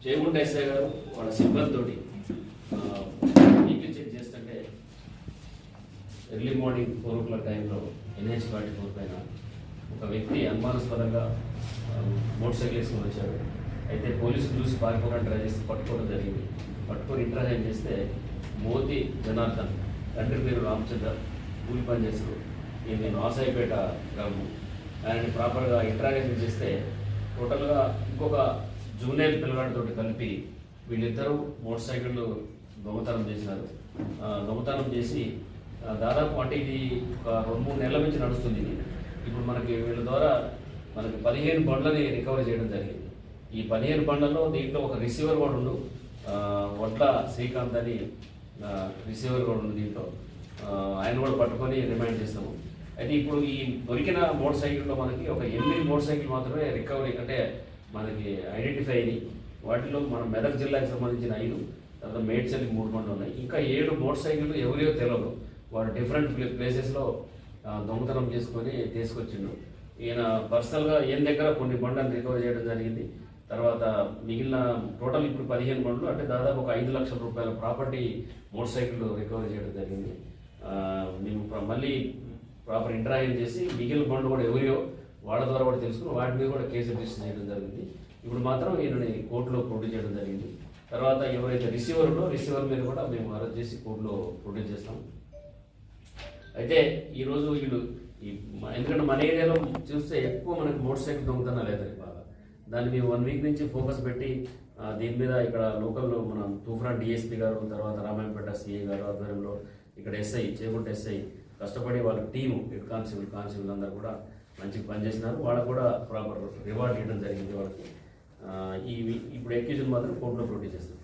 చేయకుండా ఎస్ఐ గారు వాళ్ళ సిబ్బందితోటి వెహికల్ చెక్ చేస్తుంటే ఎర్లీ మార్నింగ్ 4 o'clock టైంలో NH-44 పైన ఒక వ్యక్తి అనుమానాస్పదంగా మోటార్ సైకిల్ వేసుకొని వచ్చాడు. అయితే పోలీసులు చూసి పారిపోవడానికి ట్రై చేసి పట్టుకోవడం జరిగింది. పట్టుకొని ఇంటర్వ్యూ చేస్తే మోతి జనార్దన్, తండ్రి పేరు రామచంద్ర, కూలి పని చేస్తారు. నేను ఆసాయిపేట గ్రామం. ఆయనని ప్రాపర్గా ఇంటరాగేషన్ చేస్తే టోటల్గా ఇంకొక జూనియర్ పిల్లగాడితో కలిపి వీళ్ళిద్దరూ మోటార్ సైకిళ్ళు దొంగతనం చేసినారు. దొంగతనం చేసి దాదాపు అంటే ఇది ఒక 2-3 నెలల నుంచి నడుస్తుంది. ఇది ఇప్పుడు మనకి వీళ్ళ ద్వారా మనకి 15 బండ్లని రికవరీ చేయడం జరిగింది. ఈ 15 బండ్లలో దీంట్లో ఒక రిసీవర్ కూడా ఉండు, వడ్ల శ్రీకాంత్ అని రిసీవర్ కూడా ఉంది దీంట్లో. ఆయన కూడా పట్టుకొని రిమైండ్ చేస్తాము. అయితే ఇప్పుడు ఈ దొరికిన మోటార్ సైకిల్లో మనకి ఒక 8 మోటార్ సైకిల్ మాత్రమే రికవరీ అంటే మనకి ఐడెంటిఫై అయ్యి, వాటిలో మన మెదక్ జిల్లాకి సంబంధించిన 5, తర్వాత మేడ్చల్కి 3 బండ్లు ఉన్నాయి. ఇంకా 7 మోటార్ సైకిళ్ళు ఎవరియో తెలియదు, వాడు డిఫరెంట్ ప్లేసెస్లో దొంగతనం చేసుకొని తీసుకొచ్చిండు. ఈయన పర్సనల్గా ఈయన దగ్గర కొన్ని బండ్లను రికవర్ చేయడం జరిగింది. తర్వాత మిగిలిన టోటల్ ఇప్పుడు 15 బండ్లు అంటే దాదాపు ఒక 5 లక్షల రూపాయల ప్రాపర్టీ మోటార్ సైకిల్ రికవరీ చేయడం జరిగింది. మేము మళ్ళీ ప్రాపర్ ఇంటరాక్షన్ చేసి మిగిలిన బండ్లు కూడా ఎవరియో వాళ్ళ ద్వారా కూడా తెలుసుకుని వాటి మీద కూడా కేసు రిజిస్టర్ చేయడం జరిగింది. ఇప్పుడు మాత్రం ఈయనని కోర్టులో ప్రొడ్యూస్ చేయడం జరిగింది. తర్వాత ఎవరైతే రిసీవర్ ఉందో రిసీవర్ మీద కూడా మేము అరెస్ట్ చేసి కోర్టులో ప్రొడ్యూస్ చేస్తాం. అయితే ఈరోజు వీళ్ళు ఎందుకంటే మన ఏరియాలో చూస్తే ఎక్కువ మనకి మోటార్ సైకిల్ దొంగతనాలు అవుతాయి బాగా. దాన్ని మేము 1 వీక్ నుంచి ఫోకస్ పెట్టి దీని మీద ఇక్కడ లోకల్లో మన తూఫాన్ డిఎస్పీ గారు, తర్వాత రామాయంపేట సిఐ గారు ఆధ్వర్యంలో ఇక్కడ ఎస్ఐ చేకుంట ఎస్ఐ కష్టపడి వాళ్ళ టీము హెడ్ కానిస్టేబుల్ అందరూ కూడా మంచిగా పనిచేసినారు. వాళ్ళకు కూడా ప్రాపర్ రివార్డ్ ఇవ్వడం జరిగింది వాళ్ళకి. ఇప్పుడు ఎక్యూజన్ మాత్రం కోర్టులో ప్రొడ్యూస్ చేస్తారు.